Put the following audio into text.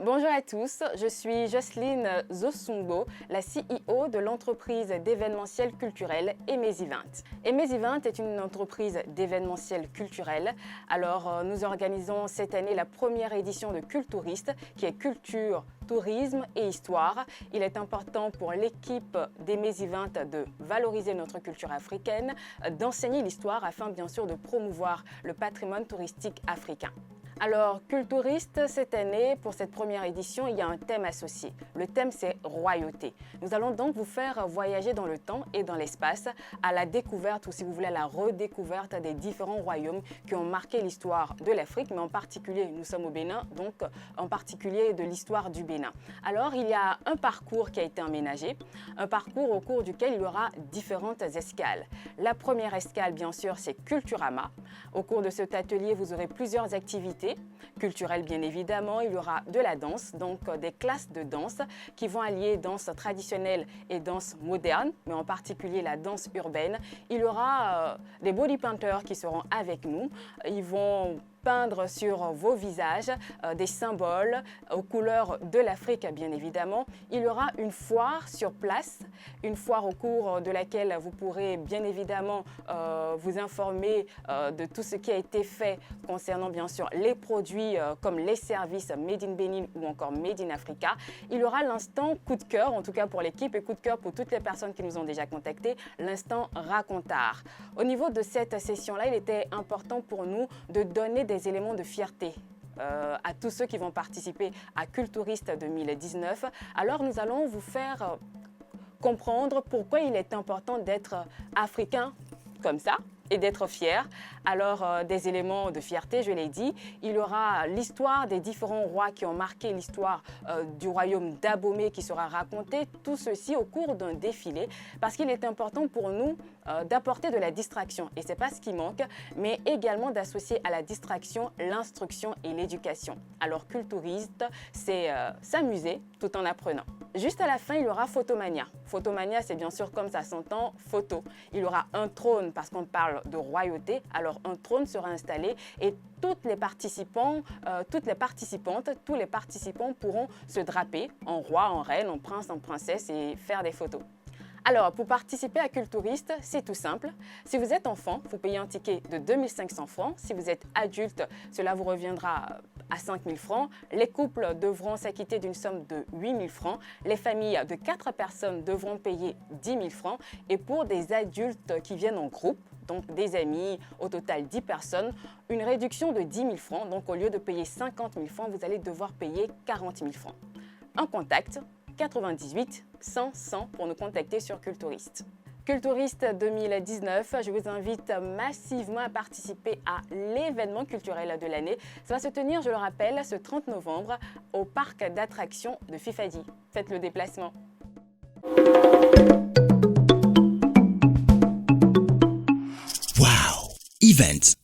Bonjour à tous, je suis Jocelyne Zosumbo, la CEO de l'entreprise d'événementiel culturel Emezi Event. Emezi Event est une entreprise d'événementiel culturel. Alors, nous organisons cette année la première édition de Cultouriste, qui est culture, tourisme et histoire. Il est important pour l'équipe d'Emezi Event de valoriser notre culture africaine, d'enseigner l'histoire afin bien sûr de promouvoir le patrimoine touristique africain. Alors, Cultouriste, cette année, pour cette première édition, il y a un thème associé. Le thème, c'est royauté. Nous allons donc vous faire voyager dans le temps et dans l'espace à la découverte, ou si vous voulez, à la redécouverte des différents royaumes qui ont marqué l'histoire de l'Afrique, mais en particulier, nous sommes au Bénin, donc en particulier de l'histoire du Bénin. Alors, il y a un parcours qui a été aménagé, un parcours au cours duquel il y aura différentes escales. La première escale, bien sûr, c'est Culturama. Au cours de cet atelier, vous aurez plusieurs activités culturelles, bien évidemment. Il y aura de la danse, donc des classes de danse qui vont allier danse traditionnelle et danse moderne, mais en particulier la danse urbaine. Il y aura des body painters qui seront avec nous. Ils vont peindre sur vos visages des symboles aux couleurs de l'Afrique, bien évidemment. Il y aura une foire sur place, une foire au cours de laquelle vous pourrez bien évidemment vous informer de tout ce qui a été fait concernant bien sûr les produits comme les services Made in Benin ou encore Made in Africa. Il y aura l'instant coup de cœur, en tout cas pour l'équipe, et coup de cœur pour toutes les personnes qui nous ont déjà contactés, l'instant racontard. Au niveau de cette session-là, il était important pour nous de donner des éléments de fierté à tous ceux qui vont participer à Cultouriste 2019. Alors nous allons vous faire comprendre pourquoi il est important d'être africain comme ça et d'être fier. Alors, des éléments de fierté, je l'ai dit. Il y aura l'histoire des différents rois qui ont marqué l'histoire du royaume d'Abomey qui sera racontée. Tout ceci au cours d'un défilé parce qu'il est important pour nous d'apporter de la distraction. Et ce n'est pas ce qui manque, mais également d'associer à la distraction l'instruction et l'éducation. Alors, Cultouriste, c'est s'amuser tout en apprenant. Juste à la fin, il y aura Photomania. Photomania, c'est bien sûr comme ça s'entend, photo. Il y aura un trône parce qu'on parle de royauté. Alors un trône sera installé et toutes les participantes, tous les participants pourront se draper en roi, en reine, en prince, en princesse et faire des photos. Alors, pour participer à Cultouriste, c'est tout simple. Si vous êtes enfant, vous payez un ticket de 2 500 francs. Si vous êtes adulte, cela vous reviendra à 5 000 francs. Les couples devront s'acquitter d'une somme de 8 000 francs. Les familles de 4 personnes devront payer 10 000 francs. Et pour des adultes qui viennent en groupe, donc des amis, au total 10 personnes, une réduction de 10 000 francs. Donc, au lieu de payer 50 000 francs, vous allez devoir payer 40 000 francs. Un contact 98 100 100 pour nous contacter sur Cultouriste. Cultouriste 2019, je vous invite massivement à participer à l'événement culturel de l'année. Ça va se tenir, je le rappelle, ce 30 novembre au parc d'attractions de Fifadi. Faites le déplacement. Wow! Events.